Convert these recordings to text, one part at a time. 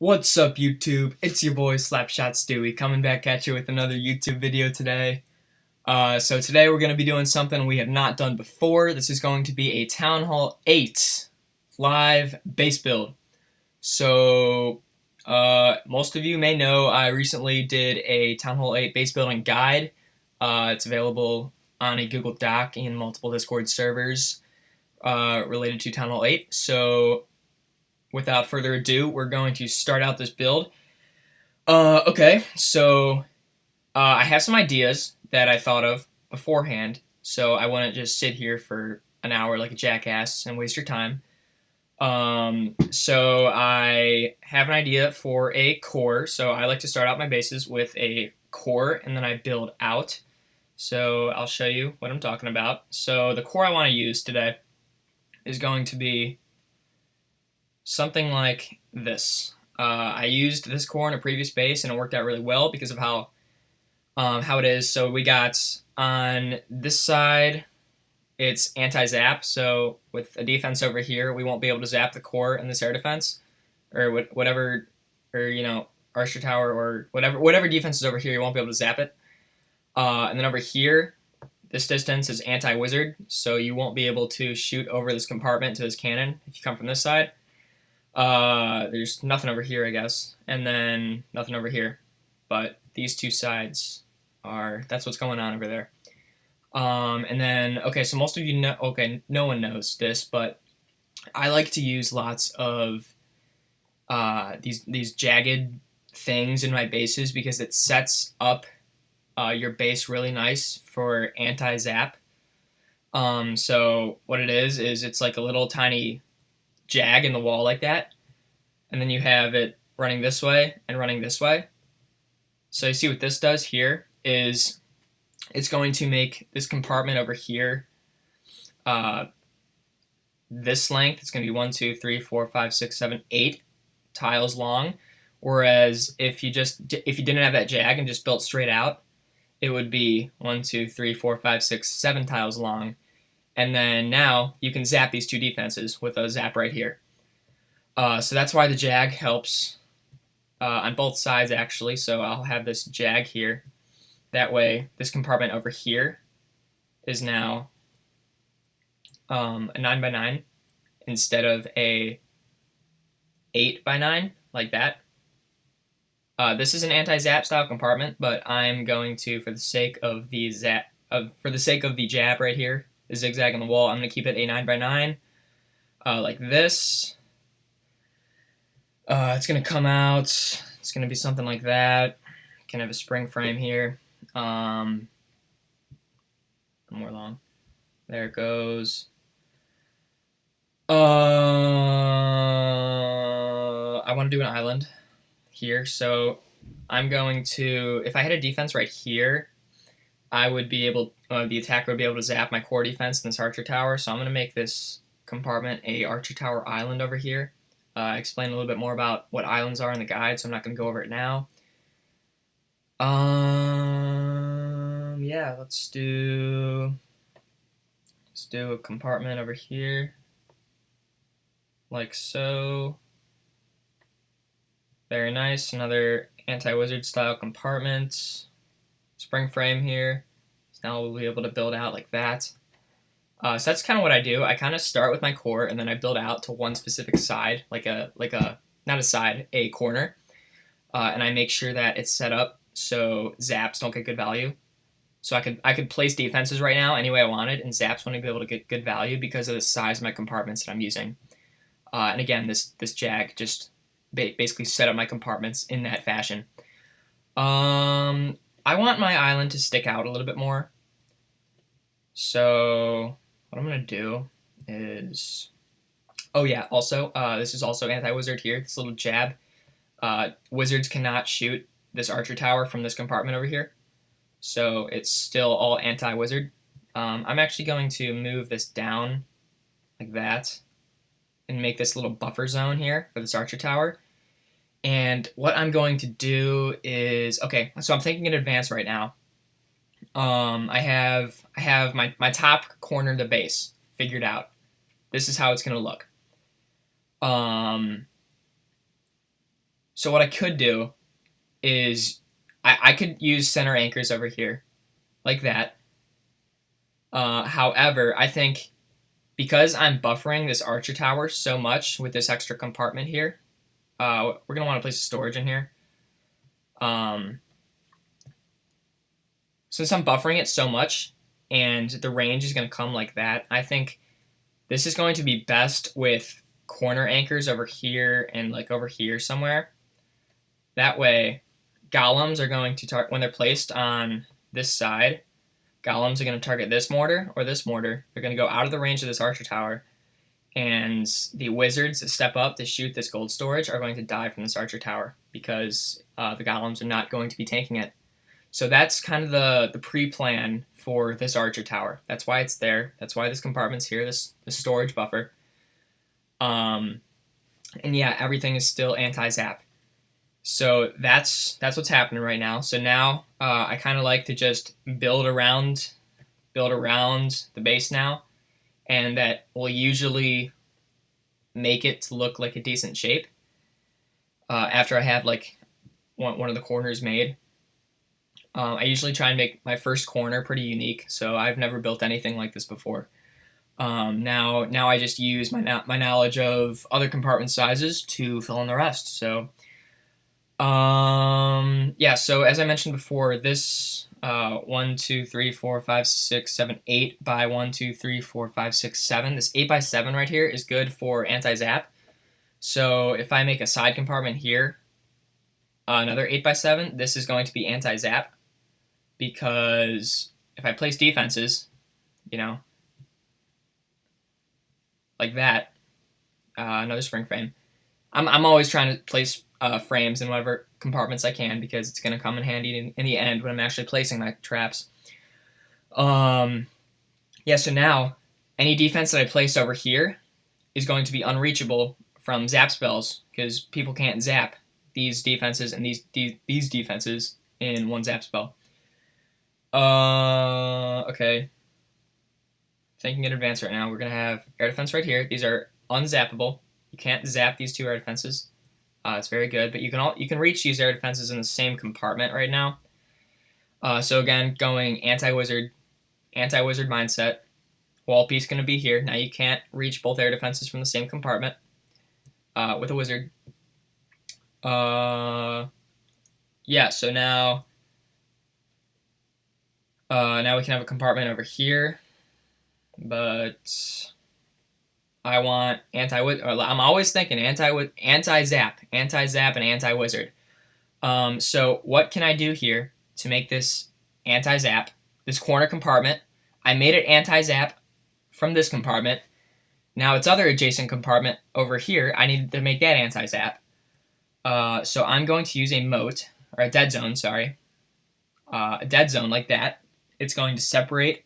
What's up, YouTube? It's your boy Slapshot Stewie coming back at you with another YouTube video today. So today we're going to be doing something we have not done before. This is going to be a Town Hall 8 live base build. So most of you may know I recently did a Town Hall 8 base building guide. It's available on a Google Doc and multiple Discord servers related to Town Hall 8. So without further ado, we're going to start out this build. Okay, so I have some ideas that I thought of beforehand, so I wouldn't just sit here for an hour like a jackass and waste your time. So I have an idea for a core, so I like to start out my bases with a core, and then I build out. So I'll show you what I'm talking about. So the core I want to use today is going to be something like this. I used this core in a previous base and it worked out really well because of how it is. So we got on this side, it's anti-zap. So with a defense over here, we won't be able to zap the core in this air defense, or whatever, or Archer Tower or whatever defense is over here, you won't be able to zap it. And then over here, this distance is anti-wizard, so you won't be able to shoot over this compartment to this cannon if you come from this side. There's nothing over here, I guess, and then nothing over here, but these two sides that's what's going on over there. And then, okay, so most of you know, okay, no one knows this, but I like to use lots of these jagged things in my bases because it sets up your base really nice for anti-zap. So what it is it's like a little tiny jag in the wall like that, and then you have it running this way and running this way. So you see what this does here is it's going to make this compartment over here this length. It's going to be 1, 2, 3, 4, 5, 6, 7, 8 tiles long, whereas if you didn't have that jag and just built straight out, it would be 1, 2, 3, 4, 5, 6, 7 tiles long. And then now you can zap these two defenses with a zap right here. So that's why the jag helps on both sides, actually. So I'll have this jag here. That way, this compartment over here is now a 9x9 instead of a 8x9 like that. This is an anti-zap style compartment, but I'm going to, for the sake of the jab right here, the zigzag on the wall, I'm going to keep it a 9x9 like this. It's going to come out, it's going to be something like that. Can have a spring frame here. More long. There it goes. I want to do an island here, so I'm going to, if I had a defense right here, I would be able, the attacker would be able to zap my core defense in this Archer Tower, so I'm going to make this compartment a Archer Tower island over here. Explain a little bit more about what islands are in the guide, so I'm not going to go over it now. Yeah, let's do a compartment over here, like so. Very nice. Another anti-wizard style compartment. Spring frame here. So now we'll be able to build out like that. So that's kind of what I do. I kind of start with my core and then I build out to one specific side, like a not a side, a corner, and I make sure that it's set up so zaps don't get good value. So I could place defenses right now any way I wanted, and zaps wouldn't be able to get good value because of the size of my compartments that I'm using. And again, this jag just basically set up my compartments in that fashion. I want my island to stick out a little bit more. So what I'm going to do is, oh yeah, also, this is also anti-wizard here, this little jab. Wizards cannot shoot this Archer Tower from this compartment over here. So it's still all anti-wizard. I'm actually going to move this down like that and make this little buffer zone here for this Archer Tower. And what I'm going to do is, okay, so I'm thinking in advance right now. I have my top corner of the base figured out. This is how it's going to look. So what I could do is I could use center anchors over here like that. However, I think because I'm buffering this archer tower so much with this extra compartment here, we're going to want to place a storage in here. Since I'm buffering it so much and the range is going to come like that, I think this is going to be best with corner anchors over here and like over here somewhere. That way, golems are going to when they're placed on this side, golems are going to target this mortar or this mortar. They're going to go out of the range of this archer tower, and the wizards that step up to shoot this gold storage are going to die from this archer tower because the golems are not going to be tanking it. So that's kind of the pre-plan for this archer tower. That's why it's there. That's why this compartment's here, this storage buffer. And yeah, everything is still anti-zap. So that's what's happening right now. So now I kind of like to just build around the base now, and that will usually make it to look like a decent shape after I have like one of the corners made. I usually try and make my first corner pretty unique, so I've never built anything like this before. Now I just use my knowledge of other compartment sizes to fill in the rest. So yeah, so as I mentioned before, this 1, 2, 3, 4, 5, 6, 7, 8 by 1, 2, 3, 4, 5, 6, 7. This 8 by 7 right here is good for anti-zap. So if I make a side compartment here, another 8 by 7, this is going to be anti-zap, because if I place defenses, you know, like that, another spring frame. I'm always trying to place frames in whatever compartments I can, because it's going to come in handy in the end when I'm actually placing my traps. Yeah, so now any defense that I place over here is going to be unreachable from zap spells, because people can't zap these defenses and these defenses in one zap spell. Okay. Thinking in advance right now, we're going to have air defense right here. These are unzappable. You can't zap these two air defenses. It's very good, but you can reach these air defenses in the same compartment right now. So again, going anti-wizard mindset. Wall piece going to be here. Now you can't reach both air defenses from the same compartment with a wizard. Yeah, so now we can have a compartment over here, but I want I'm always thinking anti-zap, and anti-wizard. So what can I do here to make this anti-zap? This corner compartment, I made it anti-zap from this compartment. Now its other adjacent compartment over here, I need to make that anti-zap. So I'm going to use a moat, or a dead zone, sorry. A dead zone like that. It's going to separate,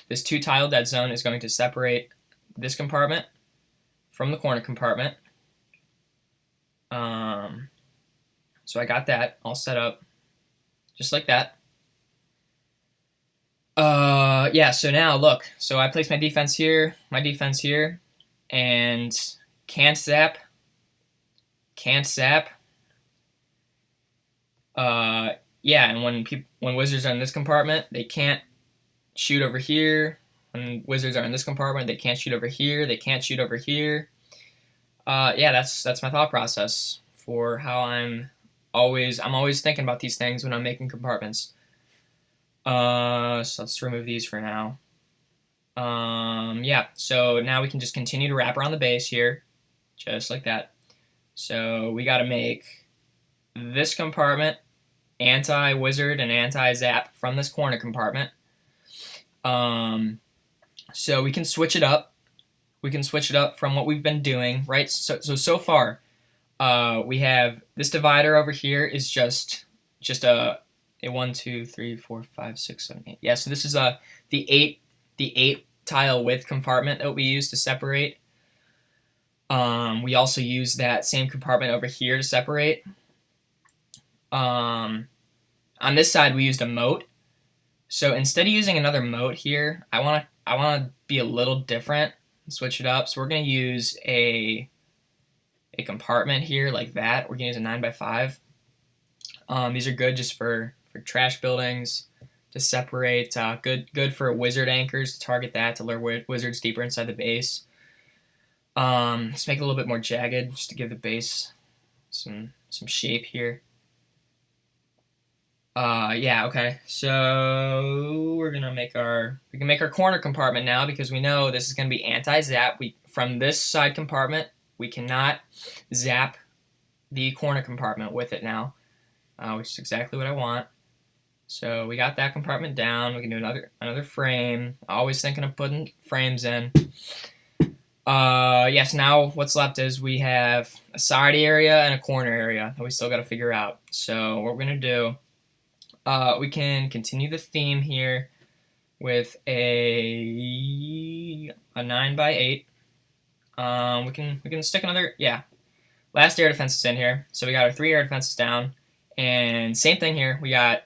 this 2-tile dead zone is going to separate this compartment from the corner compartment. So I got that all set up just like that. Yeah, so now look, so I place my defense here, and can't zap. Yeah, and when wizards are in this compartment, they can't shoot over here. When wizards are in this compartment, they can't shoot over here. They can't shoot over here. Yeah, that's my thought process for how I'm always thinking about these things when I'm making compartments. So let's remove these for now. Yeah, so now we can just continue to wrap around the base here, just like that. So we got to make this compartment anti-wizard and anti-zap from this corner compartment. So we can switch it up. We can switch it up from what we've been doing, right? So far, we have this divider over here is just a 1, 2, 3, 4, 5, 6, 7, 8. Yeah, so this is the 8 tile width compartment that we use to separate. We also use that same compartment over here to separate. On this side, we used a moat. So instead of using another moat here, I want to be a little different and switch it up. So we're going to use a a compartment here like that. We're gonna use a 9x5. These are good just for trash buildings to separate. Good for wizard anchors to target that to lure wizards deeper inside the base. Let's make it a little bit more jagged just to give the base some shape here. Yeah, okay. So we can make our corner compartment now because we know this is gonna be anti-zap. From this side compartment, we cannot zap the corner compartment with it now, which is exactly what I want. So we got that compartment down. We can do another frame. Always thinking of putting frames in. Yes, now what's left is we have a side area and a corner area that we still got to figure out. So what we're going to do, we can continue the theme here with a 9x8. We can stick another, last air defenses in here. So we got our 3 air defenses down. And same thing here, we got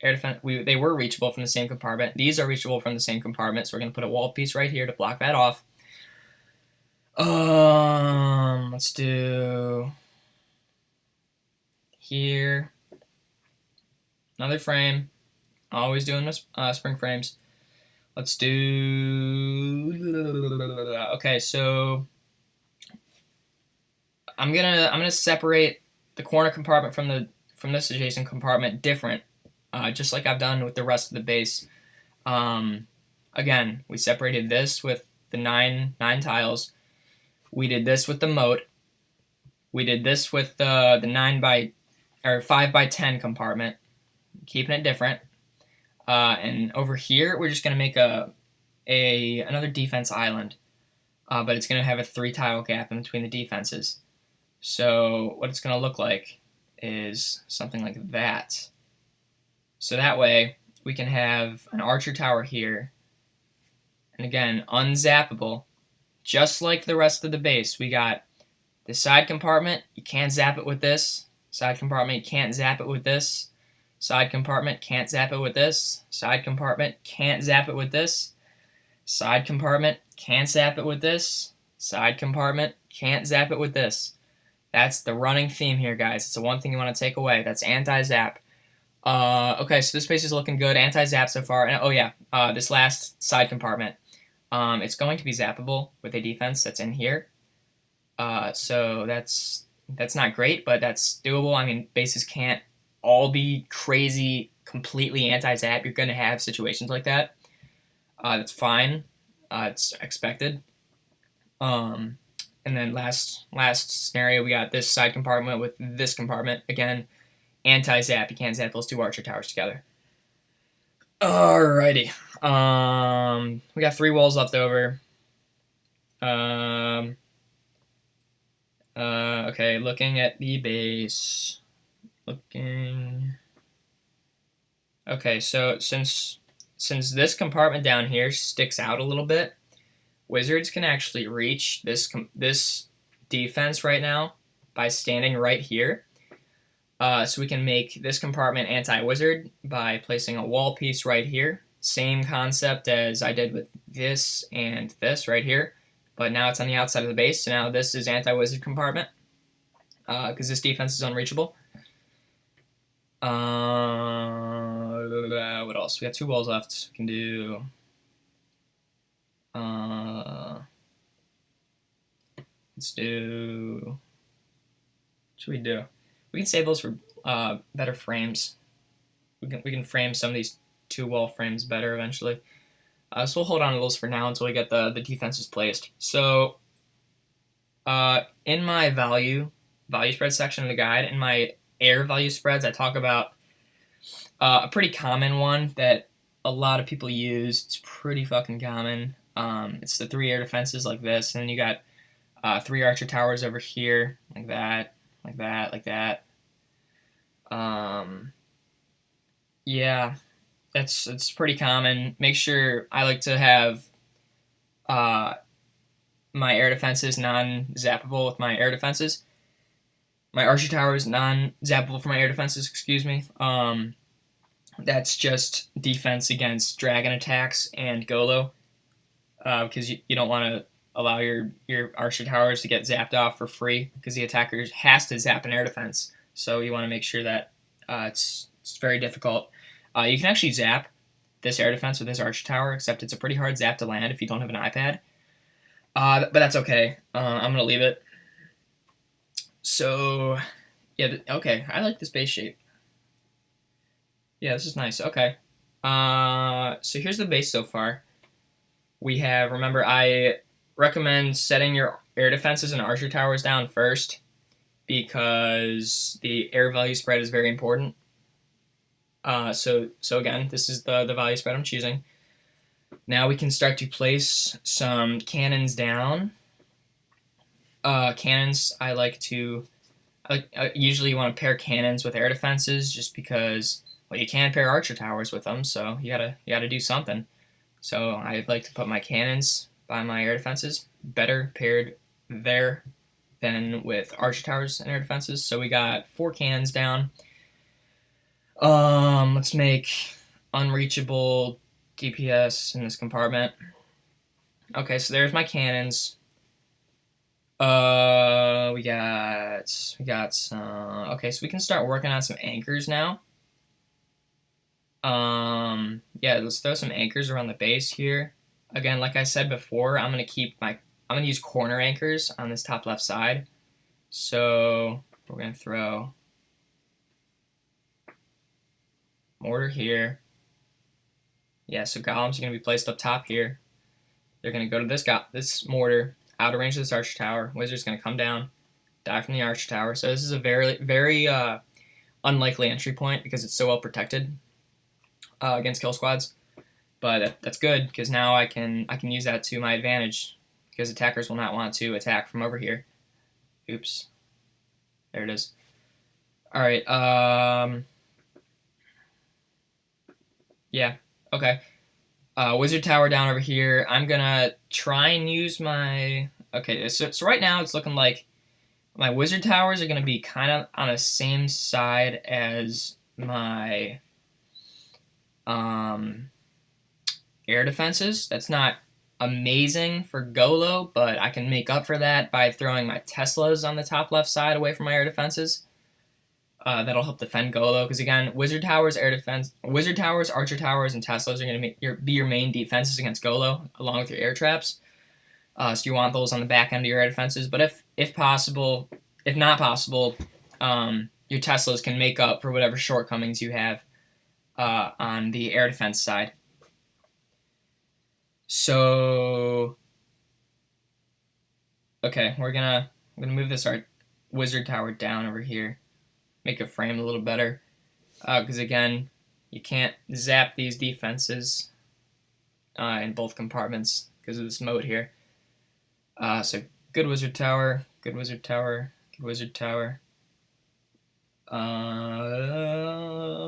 air defense. They were reachable from the same compartment. These are reachable from the same compartment, so we're going to put a wall piece right here to block that off. Let's do here another frame. Always doing this spring frames. Let's do. Okay, so I'm gonna separate the corner compartment from this adjacent compartment different, just like I've done with the rest of the base. Again, we separated this with the nine tiles. We did this with the moat. We did this with the 5x10 compartment, keeping it different. And over here, we're just gonna make another defense island, but it's gonna have a 3 tile gap in between the defenses. So what it's gonna look like is something like that. So that way we can have an archer tower here, and again, unzappable, just like the rest of the base. We got the side compartment, you can't zap it with this. Side compartment, you can't zap it with this. Side compartment, can't zap it with this. Side compartment, can't zap it with this. Side compartment, can't zap it with this. Side compartment, can't zap it with this. That's the running theme here, guys. It's the one thing you want to take away. That's anti-zap. Okay, so this base is looking good. Anti-zap so far. And, oh yeah, this last side compartment. It's going to be zappable with a defense that's in here. So that's not great, but that's doable. I mean, bases can't all be crazy, completely anti-zap. You're going to have situations like that. That's fine. It's expected. And then last scenario, we got this side compartment with this compartment. Again, anti-zap. You can't zap those 2 archer towers together. Alrighty. We got 3 walls left over. Okay, looking at the base. Okay, so since this compartment down here sticks out a little bit, wizards can actually reach this defense right now by standing right here. So we can make this compartment anti-wizard by placing a wall piece right here. Same concept as I did with this and this right here, but now it's on the outside of the base, so now this is anti-wizard compartment, because this defense is unreachable. What else? We got 2 walls left. We can do... let's do... What should we do? We can save those for better frames. We can frame some of these 2 wall frames better eventually. So we'll hold on to those for now until we get the defenses placed. So in my value spread section of the guide, in my air value spreads, I talk about a pretty common one that a lot of people use. It's pretty fucking common. It's the 3 air defenses like this, and then you got 3 archer towers over here, like that, like that, like that. Yeah, it's pretty common. Make sure I like to have my air defenses non-zappable with my air defenses. My archer towers non-zappable for my air defenses, excuse me. That's just defense against dragon attacks and Golo, because you don't want to allow your Archer towers to get zapped off for free, because the attacker has to zap an air defense. So you want to make sure that it's very difficult. You can actually zap this air defense with this Archer tower, except it's a pretty hard zap to land if you don't have an iPad. But that's okay. I'm gonna leave it. So yeah, okay. I like this base shape. Yeah, this is nice. Okay. So here's the base so far. We have, remember, I recommend setting your air defenses and Archer towers down first, because the air value spread is very important. So again, this is the value spread I'm choosing. Now we can start to place some cannons down. Cannons, I usually want to pair cannons with air defenses, just because, well, you can pair Archer towers with them, so you gotta do something. So I like to put my cannons by my air defenses, better paired there than with Archer towers and air defenses. So we got 4 cannons down. Let's make unreachable DPS in this compartment. Okay, so there's my cannons. We got some. Okay, so we can start working on some anchors now. Yeah, let's throw some anchors around the base here. Again, like I said before, I'm gonna use corner anchors on this top left side. So we're gonna throw mortar here. Yeah, so golems are gonna be placed up top here. They're gonna go to this mortar, out of range of this Archer tower. Wizard's gonna come down, die from the Archer tower. So this is a very unlikely entry point, because it's so well protected against kill squads. But that's good, because now I can use that to my advantage, because attackers will not want to attack from over here. Oops. There it is. Alright, yeah, okay. Wizard tower down over here. I'm gonna try and use my... Okay, so right now it's looking like my wizard towers are gonna be kind of on the same side as my air defenses. That's not amazing for Golo, but I can make up for that by throwing my Teslas on the top left side away from my air defenses. That'll help defend Golo, because again, wizard towers, Archer towers, and Teslas are going to be your main defenses against Golo, along with your air traps. So you want those on the back end of your air defenses. But if not possible, your Teslas can make up for whatever shortcomings you have on the air defense side. So, okay, I'm gonna move this wizard tower down over here, make it framed a little better, because again, you can't zap these defenses in both compartments because of this mode here. So good wizard tower, good wizard tower, good wizard tower.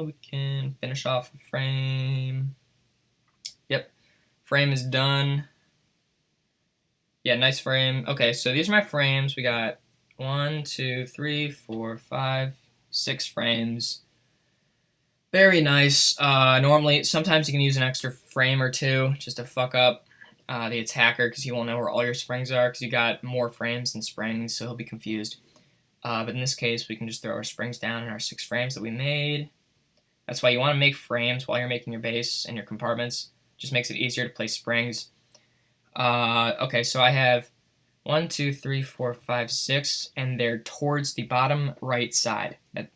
We can finish off the frame. Yep. Frame is done. Yeah, nice frame. Okay, so these are my frames. We got 1, 2, 3, 4, 5, 6 frames. Very nice. Normally, sometimes you can use an extra frame or 2 just to fuck up the attacker, because he won't know where all your springs are, because you got more frames than springs, so he'll be confused. But in this case, we can just throw our springs down in our 6 frames that we made. That's why you want to make frames while you're making your base and your compartments. Just makes it easier to place springs. Okay, so I have 1, 2, 3, 4, 5, 6, and they're towards the bottom right side, and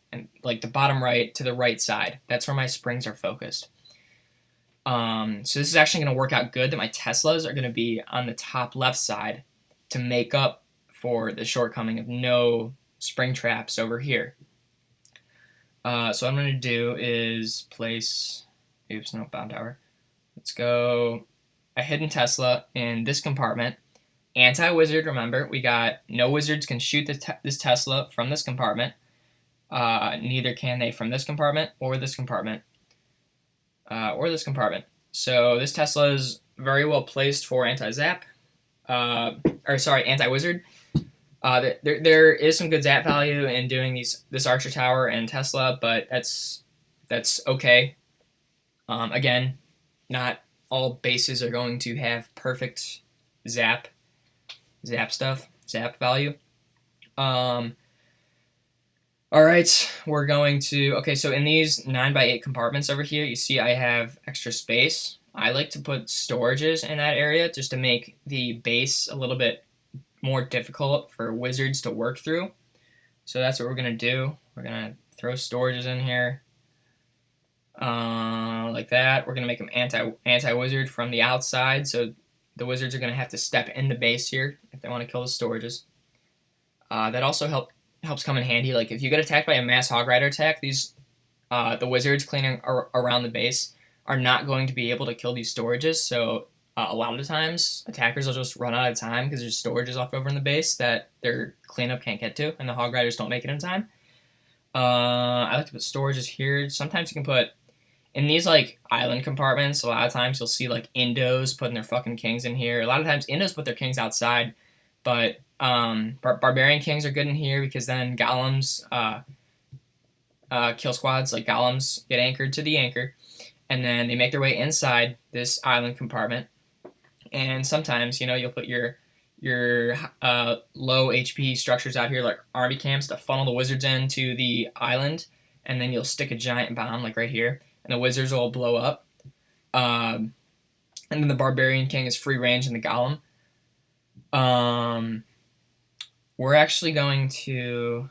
like the bottom right to the right side. That's where my springs are focused. So this is actually going to work out good that my Teslas are going to be on the top left side to make up for the shortcoming of no spring traps over here. So what I'm going to do is place... Oops, no, bomb tower. Let's go a hidden Tesla in this compartment. Anti-wizard, remember, we got no wizards can shoot this Tesla from this compartment. Neither can they from this compartment or this compartment. So this Tesla is very well placed for anti-zap. Anti-wizard. There is some good zap value in doing this Archer tower and Tesla, but that's okay. Again, not all bases are going to have perfect zap. zap stuff, zap value. Alright, we're going to, okay, so in these 9x8 compartments over here, you see I have extra space. I like to put storages in that area just to make the base a little bit more difficult for wizards to work through. So that's what we're going to do. We're going to throw storages in here. Like that. We're going to make them anti-wizard from the outside, so the wizards are going to have to step in the base here if they want to kill the storages. That also helps come in handy. Like if you get attacked by a mass hog rider attack, these the wizards cleaning around the base are not going to be able to kill these storages. So a lot of the times attackers will just run out of time because there's storages left over in the base that their cleanup can't get to, and the hog riders don't make it in time. I like to put storages here. Sometimes you can put in these like island compartments. A lot of times you'll see like Indos putting their fucking kings in here. A lot of times Indos put their kings outside, but barbarian kings are good in here because then golems, kill squads like golems get anchored to the anchor, and then they make their way inside this island compartment. And sometimes, you know, you'll put your low HP structures out here like army camps to funnel the wizards into the island, and then you'll stick a giant bomb like right here, and the wizards will blow up. And then the barbarian king is free range in the golem. We're actually going to...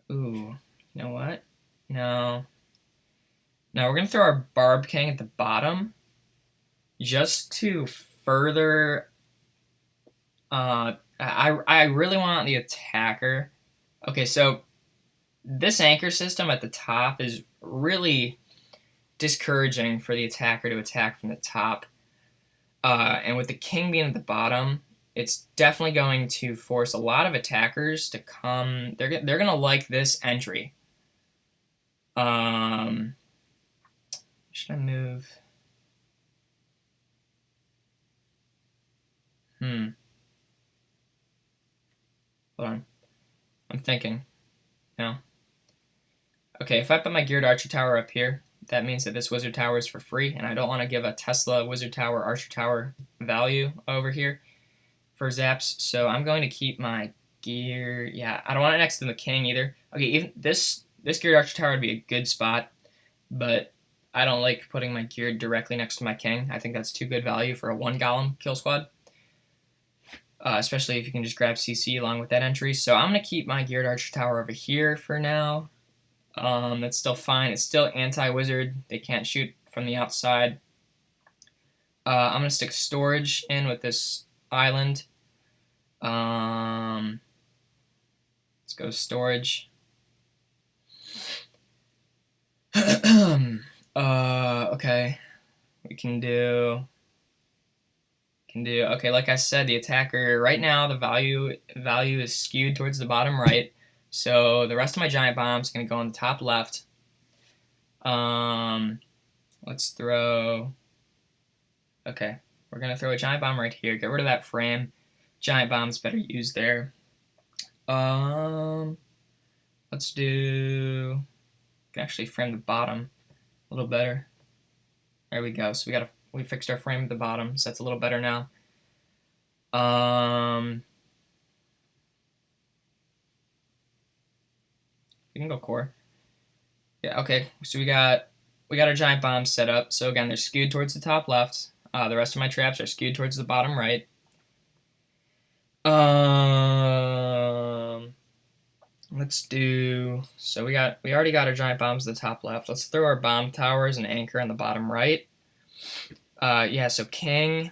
Ooh, you know what? No. Now we're going to throw our Barb King at the bottom just to further... I really want the attacker. Okay, so this anchor system at the top is really discouraging for the attacker to attack from the top. And with the king being at the bottom, it's definitely going to force a lot of attackers to come. They're gonna like this entry. Should I move? Hold on. I'm thinking. No. Okay, if I put my geared archer tower up here, that means that this wizard tower is for free, and I don't want to give a Tesla wizard tower archer tower value over here for zaps, so I'm going to keep my gear. Yeah, I don't want it next to the king either. Okay, even this geared archer tower would be a good spot, but I don't like putting my gear directly next to my king. I think that's too good value for a one golem kill squad, especially if you can just grab CC along with that entry. So I'm going to keep my geared archer tower over here for now. That's still fine. It's still anti-wizard. They can't shoot from the outside. I'm going to stick storage in with this island. Let's go storage. Okay. We can do... Okay, like I said, the attacker, right now, the value is skewed towards the bottom right. So the rest of my giant bombs going to go on the top left. Let's throw... Okay, we're going to throw a giant bomb right here. Get rid of that frame. Giant bomb's better used there. Let's do... can actually frame the bottom a little better. There we go. So we fixed our frame at the bottom, so that's a little better now. We can go core. Yeah, okay. So we got our giant bombs set up. So again, they're skewed towards the top left. The rest of my traps are skewed towards the bottom right. Let's do... So we already got our giant bombs at the top left. Let's throw our bomb towers and anchor on the bottom right. Yeah, so king,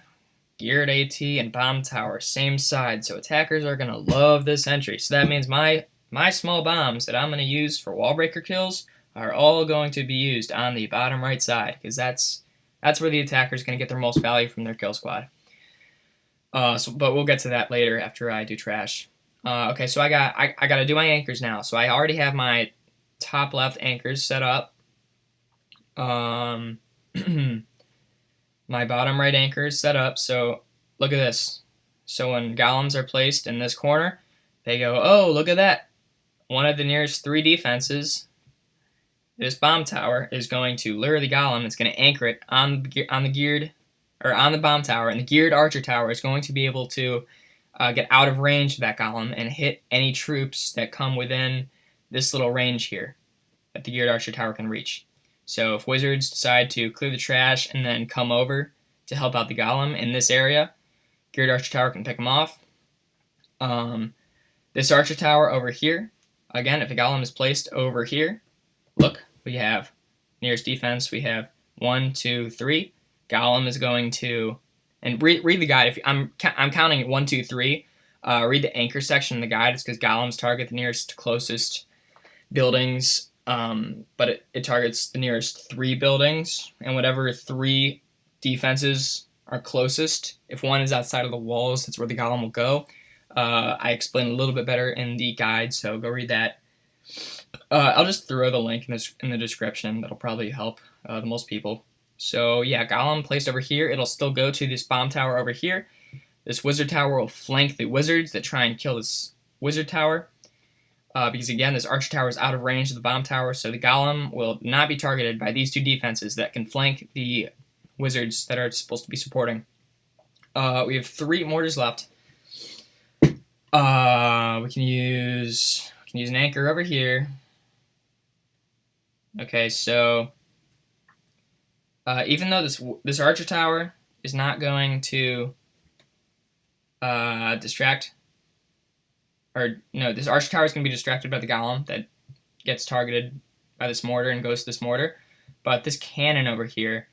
geared AT, and bomb tower, same side. So attackers are going to love this entry. So that means my small bombs that I'm going to use for wall breaker kills are all going to be used on the bottom right side, because that's where the attacker is going to get their most value from their kill squad. But we'll get to that later after I do trash. Okay, so I got to do my anchors now. So I already have my top left anchors set up. My bottom right anchor is set up. So look at this. So when golems are placed in this corner, they go, oh, look at that. One of the nearest 3 defenses, this bomb tower, is going to lure the golem. It's going to anchor it on the geared or on the bomb tower, and the geared archer tower is going to be able to get out of range of that golem and hit any troops that come within this little range here that the geared archer tower can reach. So if wizards decide to clear the trash and then come over to help out the golem in this area, geared archer tower can pick them off. This archer tower over here, again, if the golem is placed over here, look, we have nearest defense, we have 1, 2, 3. Golem is going to, and read the guide. If I'm counting 1, 2, 3. Read the anchor section in the guide. It's because golems target the nearest closest buildings, but it targets the nearest 3 buildings, and whatever 3 defenses are closest. If one is outside of the walls, that's where the golem will go. I explain a little bit better in the guide, so go read that. I'll just throw the link in the description. That'll probably help the most people. So yeah, golem placed over here. It'll still go to this bomb tower over here. This wizard tower will flank the wizards that try and kill this wizard tower. Because again, this archer tower is out of range of the bomb tower, so the golem will not be targeted by these 2 defenses that can flank the wizards that are supposed to be supporting. We have 3 mortars left. We can use an anchor over here. Okay, so even though this archer tower is not going to distract, or no, this archer tower is going to be distracted by the golem that gets targeted by this mortar and goes to this mortar, but this cannon over here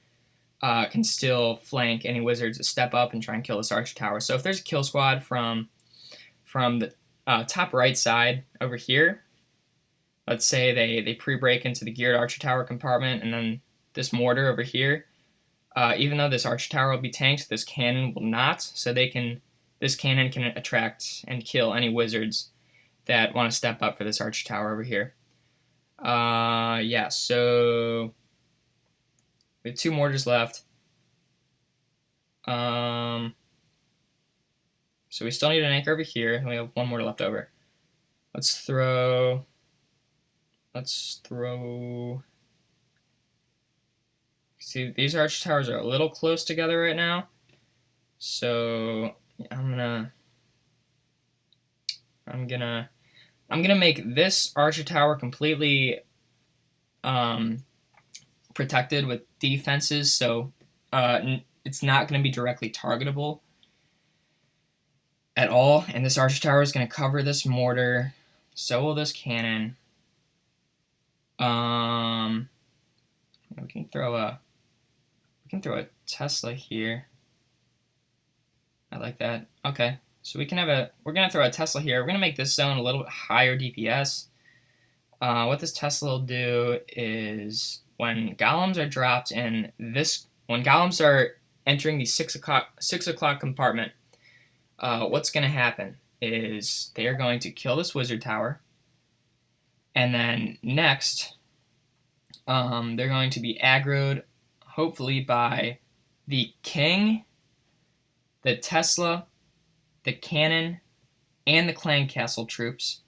can still flank any wizards that step up and try and kill this archer tower. So if there's a kill squad from the top right side over here, let's say they pre-break into the geared archer tower compartment, and then this mortar over here, even though this archer tower will be tanked, this cannon will not, so this cannon can attract and kill any wizards that want to step up for this archer tower over here. Yeah, so we have 2 mortars left. So we still need an anchor over here, and we have 1 mortar left over. Let's throw. See, these archer towers are a little close together right now, so I'm gonna make this archer tower completely protected with defenses, so it's not going to be directly targetable at all. And this archer tower is going to cover this mortar. So will this cannon. We can throw a Tesla here. I like that. Okay, so we're gonna throw a Tesla here. We're gonna make this zone a little bit higher DPS. What this Tesla will do is when golems are dropped in this, when golems are entering the 6 o'clock compartment, what's gonna happen is they are going to kill this wizard tower, and then next, they're going to be aggroed, hopefully by the king, the Tesla, the cannon, and the clan castle troops.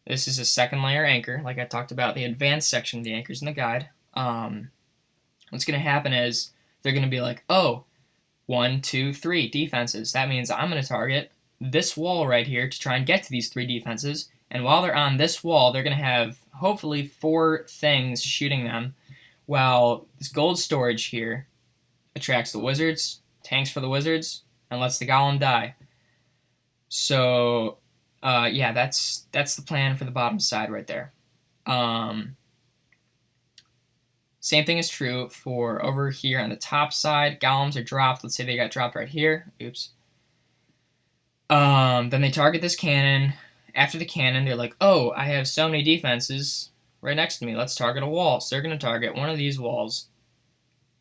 This is a 2nd layer anchor, like I talked about, the advanced section of the anchors in the guide. What's going to happen is they're going to be like, oh, 1, 2, 3 defenses. That means I'm going to target this wall right here to try and get to these 3 defenses. And while they're on this wall, they're going to have hopefully 4 things shooting them, while this gold storage here attracts the wizards, tanks for the wizards, and lets the golem die. So, yeah, that's the plan for the bottom side right there. Same thing is true for over here on the top side. Golems are dropped. Let's say they got dropped right here. Oops. Then they target this cannon. After the cannon, they're like, oh, I have so many defenses right next to me. Let's target a wall. So they're going to target one of these walls.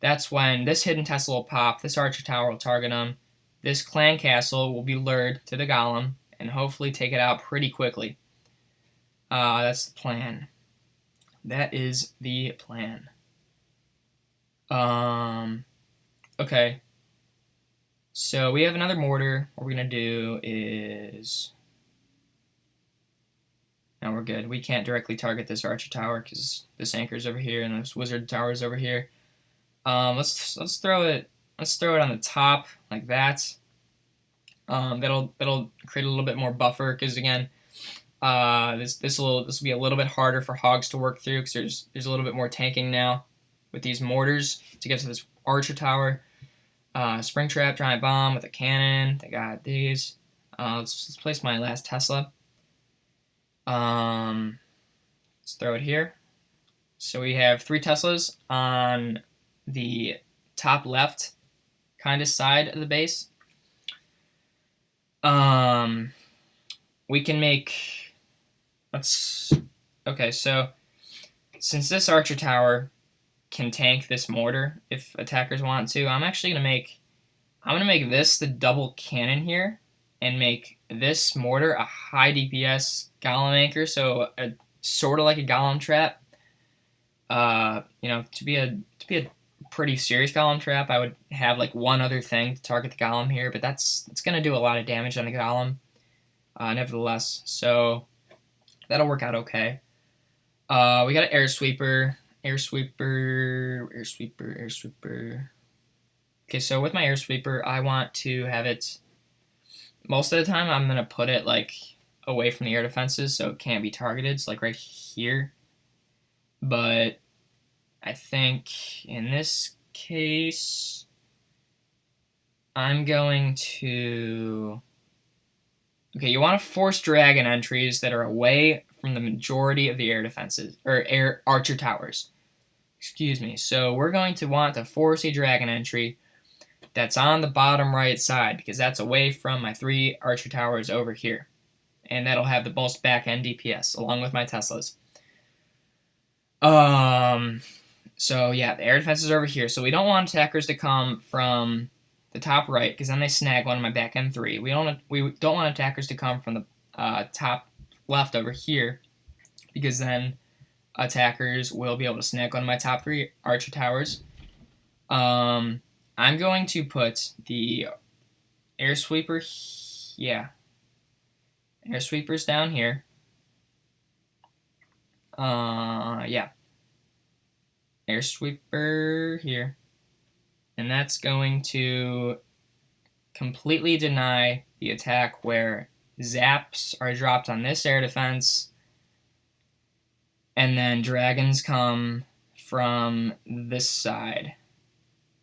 That's when this hidden Tesla will pop. This archer tower will target them. This clan castle will be lured to the golem and hopefully take it out pretty quickly. That's the plan. That is the plan. Okay. So we have another mortar. What we're going to do is... No, we're good. We can't directly target this archer tower because this anchor's over here and this wizard tower's over here. Let's throw it let's throw it on the top like that. That'll create a little bit more buffer because again, this will be a little bit harder for hogs to work through because there's a little bit more tanking now with these mortars to get to this archer tower. Springtrap, giant bomb with a cannon. They got these. Let's place my last Tesla. Let's throw it here. So we have 3 Teslas on the top left kind of side of the base. We can make, okay, so since this archer tower can tank this mortar if attackers want to, I'm gonna make this the double cannon here and make this mortar a high DPS golem anchor, so sort of like a golem trap. You know, to be a pretty serious golem trap, I would have like one other thing to target the golem here, but it's gonna do a lot of damage on the golem, nevertheless. So that'll work out okay. We got an air sweeper. Okay, so with my air sweeper, I want to have it. Most of the time, I'm gonna put it like away from the air defenses, so it can't be targeted. It's like right here. But I think in this case, I'm going to. Okay, you want to force dragon entries that are away from the majority of the air defenses or air archer towers. Excuse me. So we're going to want to force a dragon entry that's on the bottom right side because that's away from my 3 archer towers over here. And that'll have the most back end DPS along with my Teslas. So yeah, the air defense is over here. So we don't want attackers to come from the top right because then they snag one of my back end 3. We don't want attackers to come from the top left over here because then attackers will be able to snag one of my top 3 archer towers. I'm going to put the air sweeper, air sweepers down here. Yeah, air sweeper here, and that's going to completely deny the attack where zaps are dropped on this air defense and then dragons come from this side.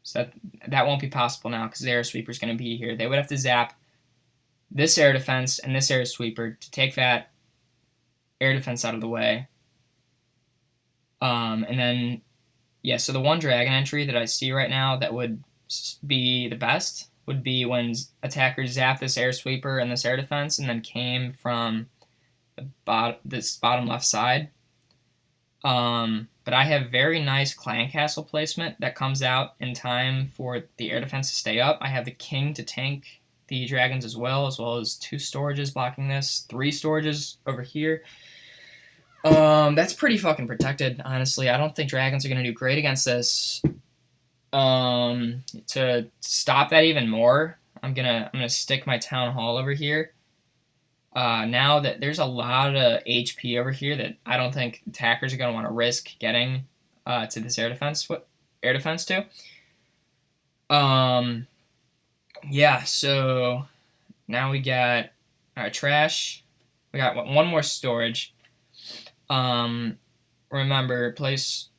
So that won't be possible now because the air sweeper is going to be here. They would have to zap this air defense and this air sweeper to take that air defense out of the way. And then, yeah, so the one dragon entry that I see right now that would be the best would be when attackers zap this air sweeper and this air defense and then came from this bottom left side. But I have very nice clan castle placement that comes out in time for the air defense to stay up. I have the king to tank the dragons as well as 2 storages blocking this, 3 storages over here. That's pretty fucking protected, honestly. I don't think dragons are gonna do great against this. To stop that even more, I'm gonna stick my town hall over here. Now that there's a lot of HP over here that I don't think attackers are gonna want to risk getting to this air defense to. Yeah, so now we got our trash. We got one more storage. Remember,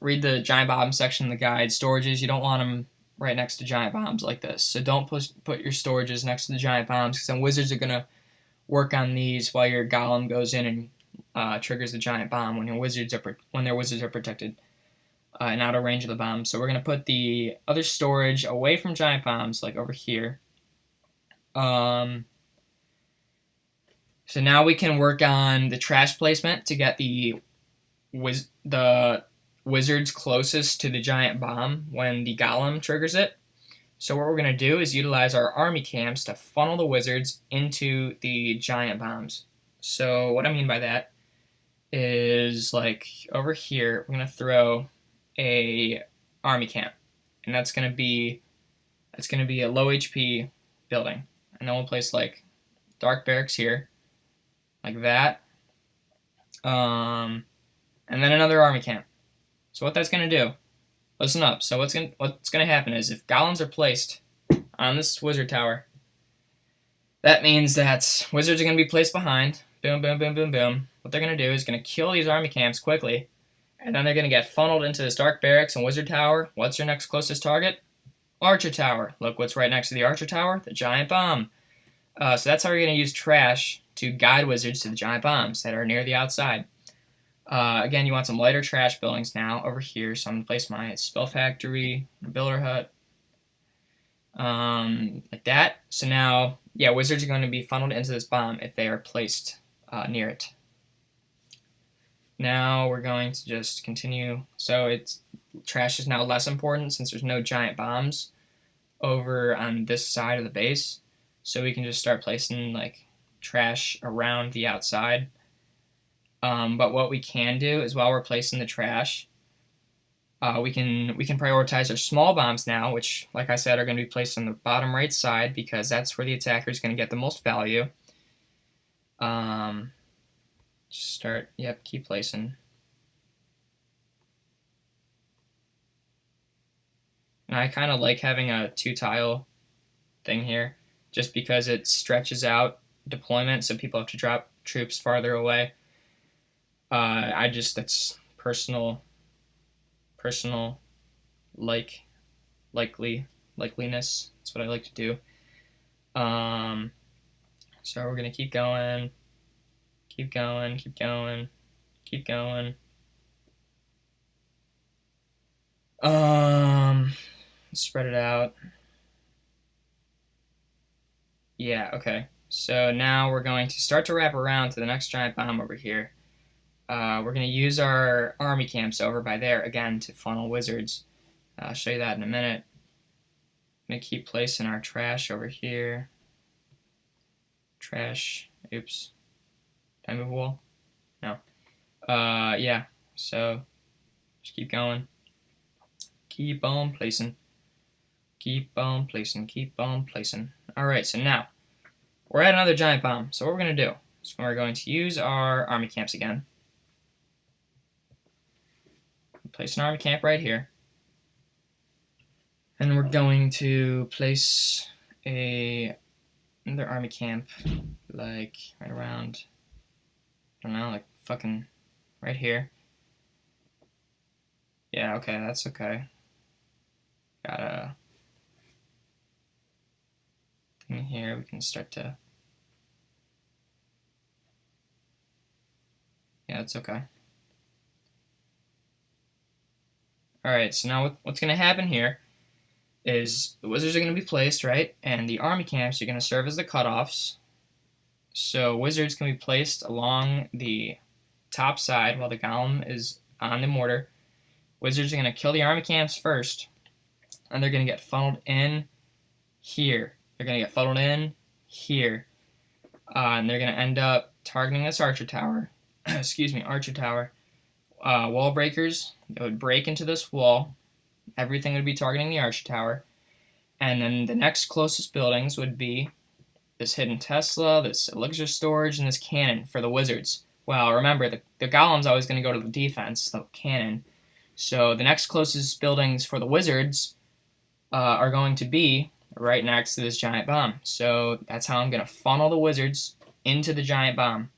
read the giant bomb section of the guide. Storages, you don't want them right next to giant bombs like this. So don't put your storages next to the giant bombs because then wizards are gonna work on these while your golem goes in and triggers the giant bomb when their wizards are protected and out of range of the bomb. So we're gonna put the other storage away from giant bombs, like over here. So now we can work on the trash placement to get the wizards closest to the giant bomb when the golem triggers it. So what we're going to do is utilize our army camps to funnel the wizards into the giant bombs. So what I mean by that is, like, over here, we're going to throw a army camp. And that's going to be a low HP building. And then we'll place, like, dark barracks here, like that. And then another army camp. So what that's going to do, listen up. So what's going to happen is if golems are placed on this wizard tower. That means that wizards are going to be placed behind. Boom, boom, boom, boom, boom. What they're going to do is going to kill these army camps quickly. And then they're going to get funneled into this dark barracks and wizard tower. What's your next closest target? Archer tower. Look what's right next to the archer tower. The giant bomb. So that's how we're going to use trash to guide wizards to the giant bombs that are near the outside. Again, you want some lighter trash buildings now over here. So I'm going to place my spell factory, builder hut, like that. So now, yeah, wizards are going to be funneled into this bomb if they are placed near it. Now we're going to just continue. So trash is now less important since there's no giant bombs over on this side of the base. So we can just start placing like trash around the outside. But what we can do is while we're placing the trash, we can prioritize our small bombs now, which, like I said, are going to be placed on the bottom right side because that's where the attacker is going to get the most value. Keep placing. And I kind of like having a 2-tile thing here, just because it stretches out deployment, so people have to drop troops farther away. That's personal likeliness. That's what I like to do. So we're gonna keep going. Spread it out. Yeah, okay. So now we're going to start to wrap around to the next giant bomb over here. We're going to use our army camps over by there again to funnel wizards. I'll show you that in a minute. I'm going to keep placing our trash over here. Trash. Oops. Did I move a wall? No. Yeah. So just keep going. Keep on placing. Alright, so now we're at another giant bomb. So what we're going to do is we're going to use our army camps again. Place an army camp right here. And we're going to place another army camp like right around, I don't know, like fucking right here. Yeah, okay, that's okay. Got a thing here. We can start to. Yeah, that's okay. Alright, so now what's going to happen here is the wizards are going to be placed, right? And the army camps are going to serve as the cutoffs. So wizards can be placed along the top side while the golem is on the mortar. Wizards are going to kill the army camps first, and they're going to get funneled in here. They're going to get funneled in here. And they're going to end up targeting this archer tower. Archer tower. Wall breakers, they would break into this wall. Everything would be targeting the archer tower. And then the next closest buildings would be this hidden Tesla, this elixir storage, and this cannon for the wizards. Well, remember, the golem's always going to go to the defense, the cannon. So the next closest buildings for the wizards are going to be right next to this giant bomb. So that's how I'm going to funnel the wizards into the giant bomb.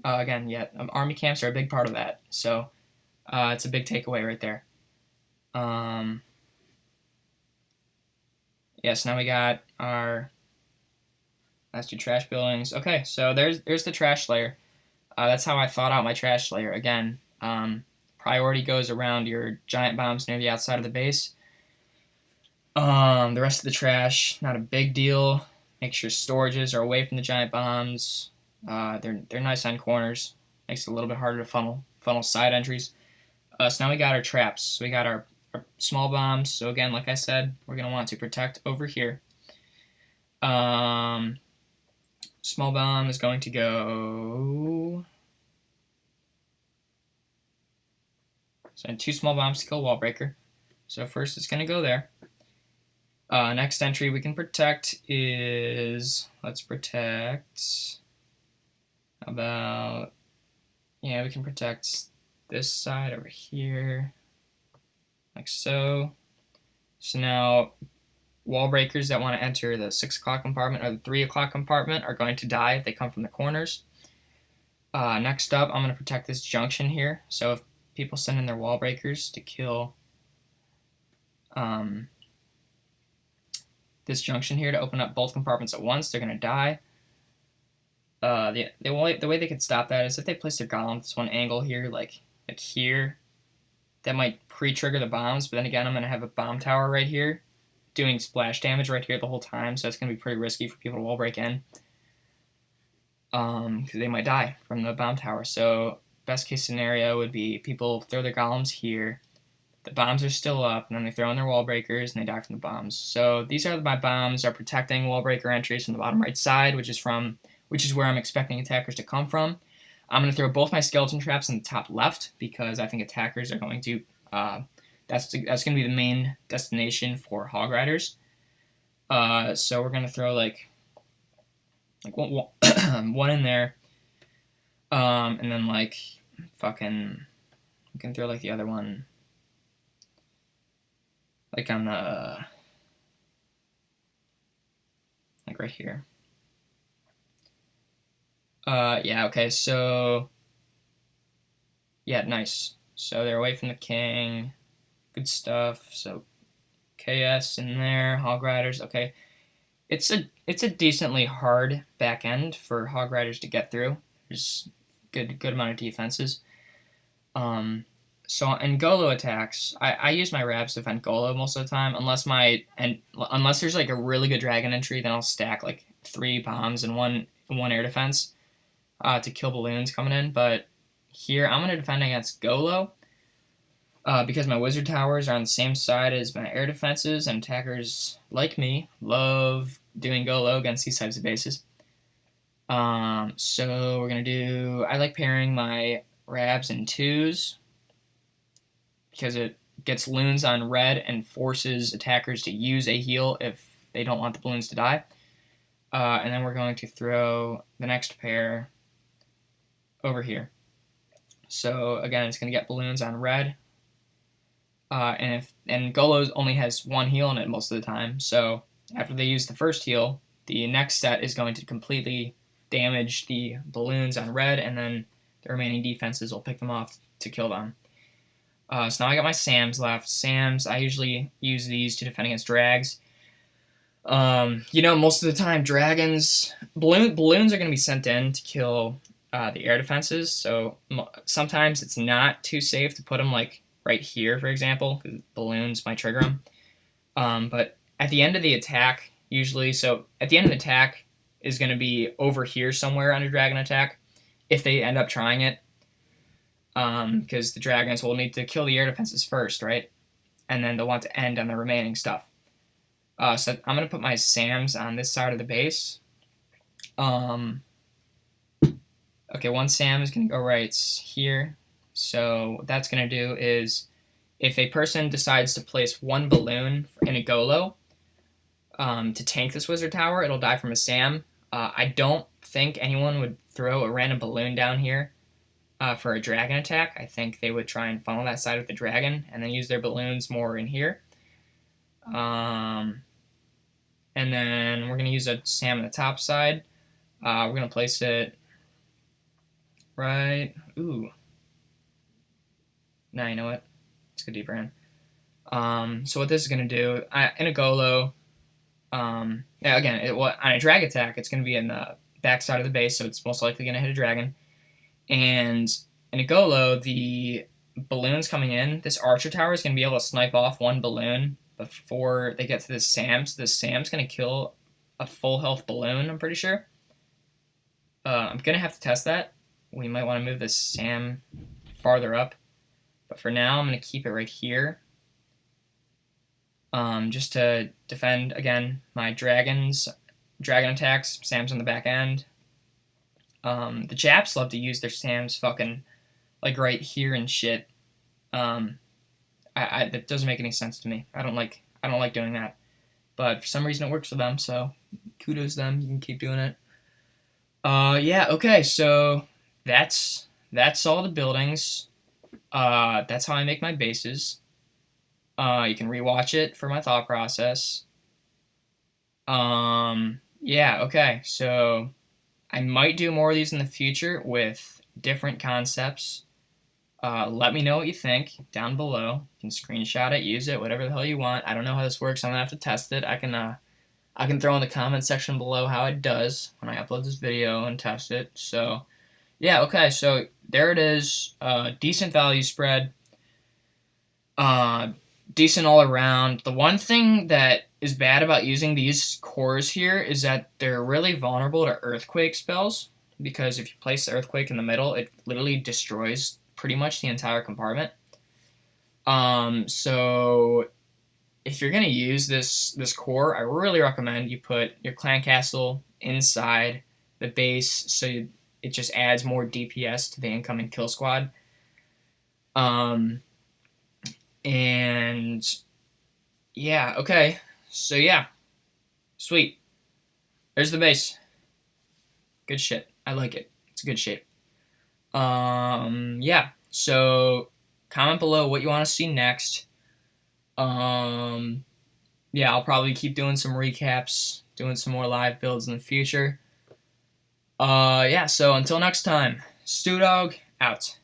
Again, army camps are a big part of that. So it's a big takeaway right there. Yes, now we got our last 2 trash buildings. Okay, so there's the trash layer. That's how I thought out my trash layer. Again, priority goes around your giant bombs near the outside of the base. The rest of the trash, not a big deal. Make sure storages are away from the giant bombs. They're nice on corners. Makes it a little bit harder to funnel side entries. So now we got our traps. So we got our small bombs. So again, like I said, we're going to want to protect over here. Small bomb is going to go. So 2 small bombs to kill wall breaker. So first it's going to go there. Next entry we can protect is, let's protect about, we can protect this side over here, like so. So now wall breakers that want to enter the 6 o'clock compartment or the 3 o'clock compartment are going to die if they come from the corners. Next up, I'm going to protect this junction here. So if people send in their wall breakers to kill this junction here to open up both compartments at once, they're going to die. The way they could stop that is if they place their golem at this one angle here, like here, that might pre-trigger the bombs, but then again, I'm going to have a bomb tower right here doing splash damage right here the whole time, so it's going to be pretty risky for people to wall break in. Because they might die from the bomb tower. So best case scenario would be people throw their golems here, the bombs are still up, and then they throw in their wall breakers and they die from the bombs. So these are my bombs are protecting wall breaker entries from the bottom right side, which is where I'm expecting attackers to come from. I'm going to throw both my skeleton traps in the top left because I think attackers are going to that's going to be the main destination for hog riders. So we're going to throw like one in there, and then like fucking we can throw like the other one like on the like right here. Yeah, okay, so yeah, nice. So they're away from the king. Good stuff. So KS in there, hog riders. Okay, it's a decently hard back end for hog riders to get through. There's good amount of defenses. So in Golo attacks, I use my Rabs to defend Golo most of the time, unless there's like a really good dragon entry, then I'll stack like 3 bombs and one air defense to kill balloons coming in. But here I'm gonna defend against Golo. Because my wizard towers are on the same side as my air defenses, and attackers like me love doing go low against these types of bases. So we're gonna do. I like pairing my Rabs and 2s because it gets loons on red and forces attackers to use a heal if they don't want the balloons to die. And then we're going to throw the next pair over here. So again, it's gonna get balloons on red. And Golo only has 1 heal in it most of the time, so after they use the first heal, the next set is going to completely damage the balloons on red, and then the remaining defenses will pick them off to kill them. So now I got my Sams left. Sams, I usually use these to defend against drags. Most of the time, balloons are going to be sent in to kill the air defenses, so sometimes it's not too safe to put them like right here, for example, because balloons might trigger them. But at the end of the attack, usually, so at the end of the attack is going to be over here somewhere on a dragon attack, if they end up trying it, because the dragons will need to kill the air defenses first, right? And then they'll want to end on the remaining stuff. So I'm going to put my Sams on this side of the base. Okay, one Sam is going to go right here. So what that's going to do is if a person decides to place 1 balloon in a Golo to tank this wizard tower, it'll die from a Sam. I don't think anyone would throw a random balloon down here for a dragon attack. I think they would try and funnel that side with the dragon and then use their balloons more in here. And then we're going to use a Sam on the top side. We're going to place it right... Ooh. Nah, you know what? Let's go deeper in. So what this is going to do, in a Golo, on a drag attack, it's going to be in the back side of the base, so it's most likely going to hit a dragon. And in a Golo, the balloons coming in, this archer tower is going to be able to snipe off 1 balloon before they get to this Sam. So this Sam's going to kill a full health balloon, I'm pretty sure. I'm going to have to test that. We might want to move this Sam farther up. But for now, I'm going to keep it right here. Just to defend, again, my dragon attacks. Sam's on the back end. The Japs love to use their Sams fucking, like, right here and shit. That doesn't make any sense to me. I don't like doing that. But for some reason it works for them, so kudos to them. You can keep doing it. Yeah, okay, so that's all the buildings. That's how I make my bases. You can rewatch it for my thought process. Yeah, okay. So I might do more of these in the future with different concepts. Let me know what you think down below. You can screenshot it, use it, whatever the hell you want. I don't know how this works. I'm gonna have to test it. I can throw in the comment section below how it does when I upload this video and test it. So yeah, okay. So there it is. Decent value spread. Uh, Decent all around. The one thing that is bad about using these cores here is that they're really vulnerable to earthquake spells, because if you place the earthquake in the middle, it literally destroys pretty much the entire compartment. So if you're gonna use this core, I really recommend you put your clan castle inside the base, so it just adds more DPS to the incoming kill squad. Um, and yeah, okay. So yeah, sweet. There's the base. Good shit. I like it. It's a good shape. Yeah. So comment below what you want to see next. Um, yeah, I'll probably keep doing some recaps, doing some more live builds in the future. Yeah. So until next time, Stu Dog out.